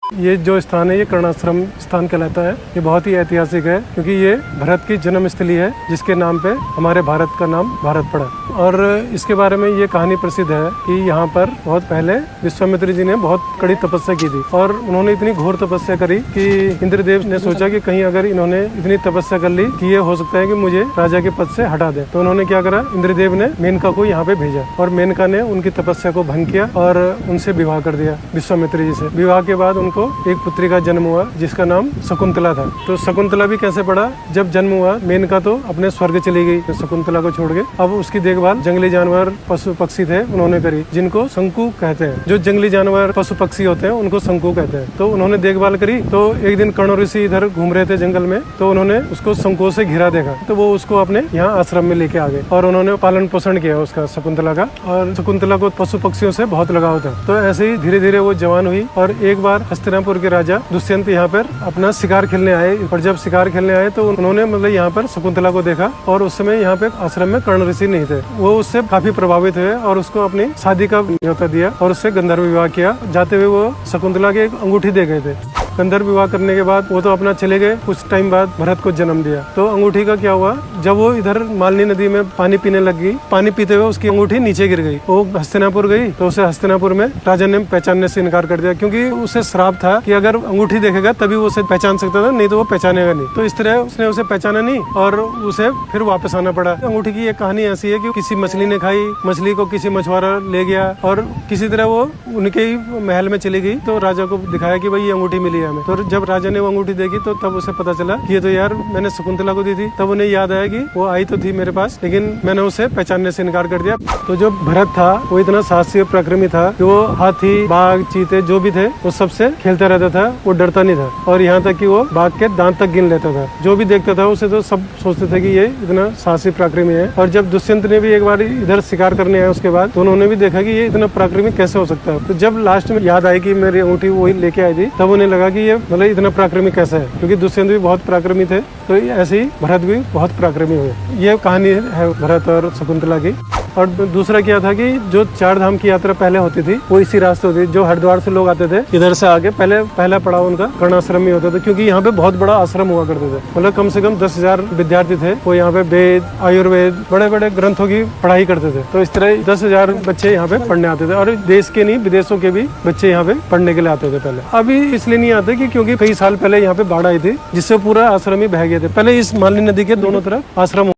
ये जो स्थान है ये कर्णाश्रम स्थान कहलाता है। ये बहुत ही ऐतिहासिक है क्योंकि ये भरत की जन्म स्थली है जिसके नाम पे हमारे भारत का नाम भारत पड़ा। और इसके बारे में ये कहानी प्रसिद्ध है कि यहाँ पर बहुत पहले विश्वामित्र जी ने बहुत कड़ी तपस्या की थी और उन्होंने इतनी घोर तपस्या करी कि इंद्रदेव ने सोचा कि कहीं अगर इन्होंने इतनी तपस्या कर ली कि ये हो सकता है कि मुझे राजा के पद से हटा दे। तो उन्होंने क्या करा, इंद्रदेव ने मेनका को यहाँ पे भेजा और मेनका ने उनकी तपस्या को भंग किया और उनसे विवाह कर दिया विश्वामित्र जी से। विवाह के बाद उनको एक पुत्री का जन्म हुआ जिसका नाम शकुंतला था। तो शकुंतला भी कैसे पड़ा, जब जन्म हुआ मेनका तो अपने स्वर्ग चली गई तो शकुंतला को छोड़ के। अब उसकी देखभाल जंगली जानवर पशु पक्षी थे उन्होंने करी, जिनको शंकु कहते हैं। जो जंगली जानवर पशु पक्षी होते हैं उनको शंकु कहते हैं। तो उन्होंने देखभाल करी। तो एक दिन कर्ण ऋषि इधर घूम रहे थे जंगल में, तो उन्होंने उसको शंकुओं से घिरा देखा, तो वो उसको अपने यहाँ आश्रम में लेके आ गए और उन्होंने पालन पोषण किया उसका, शकुंतला का। और शकुंतला को पशु पक्षियों से बहुत लगाव था। तो ऐसे ही धीरे धीरे वो जवान हुई और एक बार हस्तिनापुर के राजा दुष्यंत यहाँ पर अपना शिकार खेलने आए। और जब शिकार खेलने आए तो उन्होंने मतलब यहाँ पर शकुंतला को देखा और उस समय यहाँ पे आश्रम में कर्ण ऋषि नहीं थे। वो उससे काफी प्रभावित हुए और उसको अपनी शादी का न्योता दिया और उससे गंधर्व विवाह किया। जाते हुए वो शकुंतला के एक अंगूठी दे गए थे। गंधर्व विवाह करने के बाद वो तो अपना चले गए। कुछ टाइम बाद भरत को जन्म दिया। तो अंगूठी का क्या हुआ, जब वो इधर मालिनी नदी में पानी पीने लग गई, पानी पीते हुए उसकी अंगूठी नीचे गिर गई। वो हस्तिनापुर गई तो उसे हस्तिनापुर में राजा ने पहचानने से इनकार कर दिया क्योंकि उसे श्राप था कि अगर अंगूठी देखेगा तभी वो उसे पहचान सकता था, नहीं तो वो पहचानेगा नहीं। तो इस तरह उसने उसे पहचाना नहीं और उसे फिर वापस आना पड़ा। अंगूठी की एक कहानी ऐसी है कि किसी मछली ने खाई, मछली को किसी मछुआरा ले गया और किसी तरह वो उनके ही महल में चली गई। तो राजा को दिखाया कि भाई ये अंगूठी मिली है हमें। तो जब राजा ने वो अंगूठी देखी तो तब उसे पता चला कि ये तो यार मैंने शकुंतला को दी थी। तब उन्हें याद आया कि वो आई तो थी मेरे पास, लेकिन मैंने उसे पहचानने से इनकार कर दिया। तो जो भरत था वो इतना साहसी पराक्रमी था कि वो हाथी, बाघ, चीते जो भी थे वो सबसे खेलता रहता था। वो डरता नहीं था और यहाँ तक कि वो बाघ के दांत तक गिन लेता था। जो भी देखता था उसे तो सब सोचते थे कि ये इतना साहसी पराक्रमी है। और जब दुष्यंत ने भी एक बार इधर शिकार करने आया उसके बाद, तो उन्होंने भी देखा कि ये इतना पराक्रमी कैसे हो सकता है। तो जब लास्ट में याद आई कि मेरी अंगूठी वही लेके आई थी, तब उन्हें लगा कि ये मतलब इतना पराक्रमी कैसा है, क्योंकि दुष्यंत भी बहुत पराक्रमी थे। तो ऐसे ही भरत भी बहुत पराक्रमी हुए। ये कहानी है भरत और शकुंतला की। और दूसरा क्या था कि जो 4 धाम की यात्रा पहले होती थी वो इसी रास्ते होती थी। जो हरिद्वार से लोग आते थे इधर से आगे पहला पड़ाव उनका कर्णाश्रम में होता था, क्योंकि यहाँ पे बहुत बड़ा आश्रम हुआ करते थे। मतलब कम से कम 10,000 विद्यार्थी थे। वो यहाँ पे वेद, आयुर्वेद, बड़े बड़े ग्रंथों की पढ़ाई करते थे। तो इस तरह 10,000 बच्चे यहाँ पे पढ़ने आते थे और देश के नहीं विदेशों के भी बच्चे यहाँ पे पढ़ने के लिए आते थे पहले। अभी इसलिए नहीं आते कि क्योंकि कई साल पहले यहाँ पे बाढ़ आई थी जिससे पूरा आश्रम ही बह गए थे। पहले इस मालिनी नदी के दोनों तरफ आश्रम